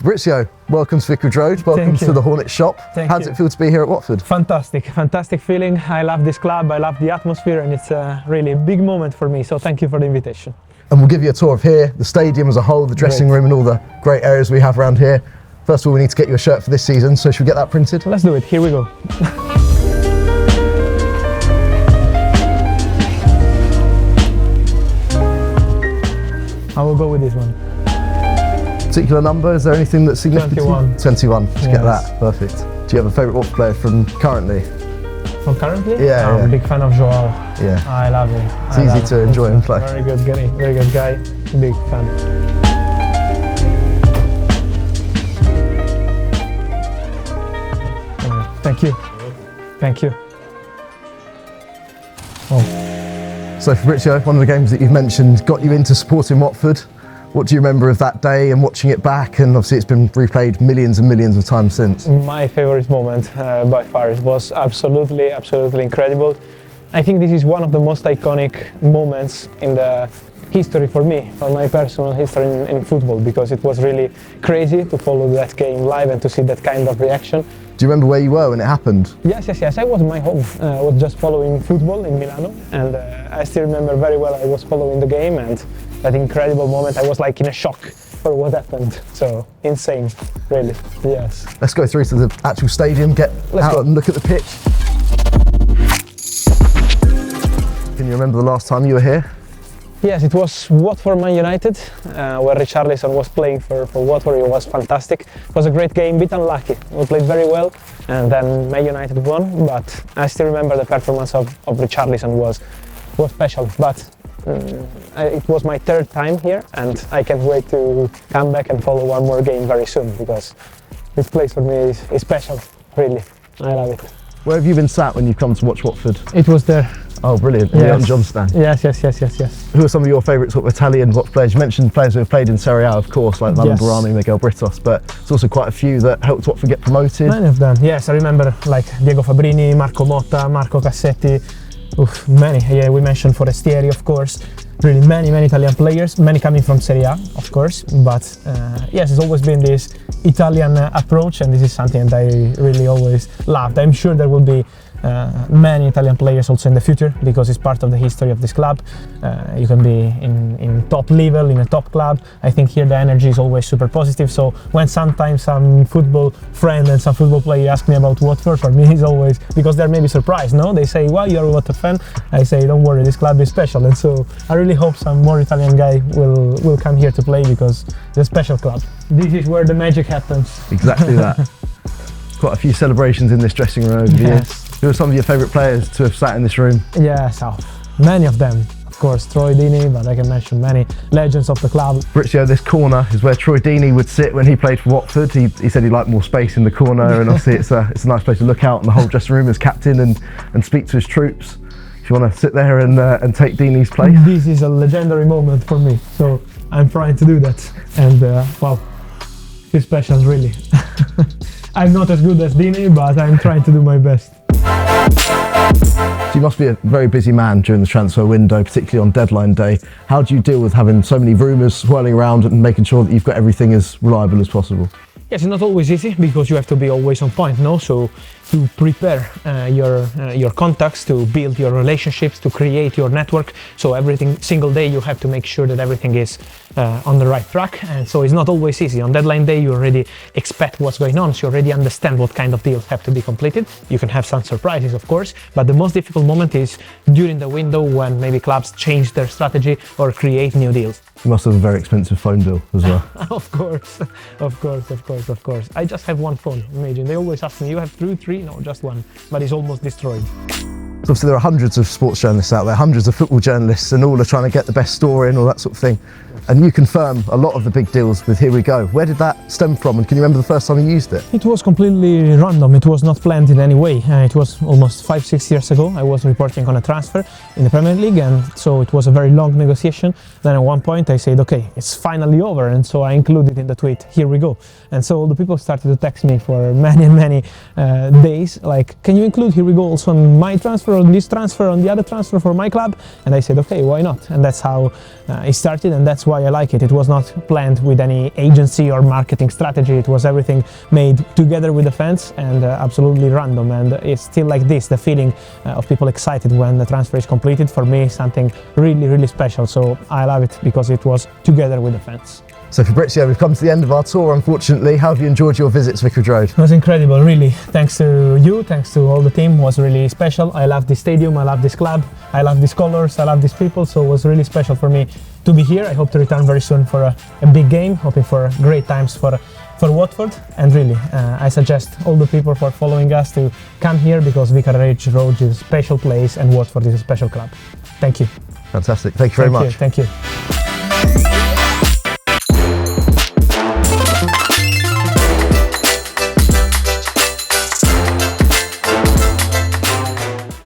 Fabrizio, welcome to Vicarage Road, welcome to the Hornet shop. How does it feel to be here at Watford? Fantastic feeling. I love this club, I love the atmosphere, and it's really a big moment for me, so thank you for the invitation. And we'll give you a tour of here, the stadium as a whole, the dressing room and all the great areas we have around here. First of all, we need to get you a shirt for this season, so should we get that printed? Let's do it, here we go. I will go with this one. Particular number, is there anything that's significant? 21. 21, let's get that, perfect. Do you have a favourite Watford player from currently? From currently? Yeah, I'm a big fan of João. Yeah. I love him. It's easy to enjoy and play. Very good guy, big fan. Thank you. Oh. So Fabrizio, one of the games that you've mentioned got you into supporting Watford. What do you remember of that day and watching it back? And obviously it's been replayed millions and millions of times since. My favourite moment by far. It was absolutely incredible. I think this is one of the most iconic moments in the history for me, for my personal history in football, because it was really crazy to follow that game live and to see that kind of reaction. Do you remember where you were when it happened? Yes. I was in my home. I was just following football in Milano, and I still remember very well I was following the game, and that incredible moment, I was like in a shock for what happened. So insane, really, yes. Let's go through to the actual stadium, get out and look at the pitch. Can you remember the last time you were here? Yes, it was Watford Man United, where Richarlison was playing for Watford. It was fantastic. It was a great game, bit unlucky. We played very well, and then Man United won, but I still remember the performance of Richarlison was special. But it was my third time here, and I can't wait to come back and follow one more game very soon, because this place for me is special, really. I love it. Where have you been sat when you've come to watch Watford? It was there. Oh, brilliant. Yes. Elton John stand. Yes. Who are some of your favourite sort of Italian Watford players? You mentioned players who have played in Serie A, of course, like Barani, Miguel Britos, but there's also quite a few that helped Watford get promoted. Many of them, yes. I remember like Diego Fabrini, Marco Motta, Marco Cassetti, many. Yeah, we mentioned Forestieri, of course. Really many Italian players, many coming from Serie A, of course, but yes, it's always been this Italian approach, and this is something that I really always loved. I'm sure there will be many Italian players also in the future, because it's part of the history of this club. You can be in top level, in a top club. I think here the energy is always super positive, so when sometimes some football friend and some football player ask me about Watford, for me it's always, because they're maybe surprised, no? They say, well, you're a Watford fan. I say, don't worry, this club is special, and so I really hope some more Italian guy will come here to play, because it's a special club. This is where the magic happens. Exactly that. Quite a few celebrations in this dressing room over the years. Who are some of your favourite players to have sat in this room? Yes, many of them. Of course, Troy Deeney, but I can mention many legends of the club. Fabrizio, this corner is where Troy Deeney would sit when he played for Watford. He said he liked more space in the corner, and obviously it's a nice place to look out on the whole dressing room as captain and speak to his troops. If you want to sit there and take Deeney's place. This is a legendary moment for me, so I'm trying to do that. And wow, it's special, really. I'm not as good as Deeney, but I'm trying to do my best. So you must be a very busy man during the transfer window, particularly on deadline day. How do you deal with having so many rumours swirling around and making sure that you've got everything as reliable as possible? Yes, it's not always easy, because you have to be always on point, no? So to prepare your contacts, to build your relationships, to create your network. So everything, single day, you have to make sure that everything is on the right track. And so it's not always easy. On deadline day, you already expect what's going on, so you already understand what kind of deals have to be completed. You can have some surprises, of course, but the most difficult moment is during the window, when maybe clubs change their strategy or create new deals. You must have a very expensive phone bill as well. Of course. I just have one phone, imagine. They always ask me, you have two, three? No, just one, but it's almost destroyed. So obviously there are hundreds of sports journalists out there, hundreds of football journalists, and all are trying to get the best story and all that sort of thing. And you confirm a lot of the big deals with Here We Go. Where did that stem from, and can you remember the first time you used it? It was completely random. It was not planned in any way. It was almost 5-6 years ago. I was reporting on a transfer in the Premier League, and so it was a very long negotiation. Then at one point I said, okay, it's finally over, and so I included in the tweet, Here We Go. And so the people started to text me for many days, like, can you include Here We Go also on my transfer, on this transfer, on the other transfer for my club? And I said, okay, why not? And that's how it started, and that's why why I like it. It was not planned with any agency or marketing strategy. It was everything made together with the fans and absolutely random. And it's still like this, the feeling of people excited when the transfer is completed. For me, something really, really special. So I love it because it was together with the fans. So Fabrizio, we've come to the end of our tour, unfortunately. How have you enjoyed your visit to Vicarage Road? It was incredible, really. Thanks to you, thanks to all the team, it was really special. I love this stadium, I love this club, I love these colors, I love these people, so it was really special for me to be here. I hope to return very soon for a big game, hoping for great times for Watford. And really, I suggest all the people for following us to come here because Vicarage Road is a special place and Watford is a special club. Thank you. Fantastic. Thank you very much. Thank you.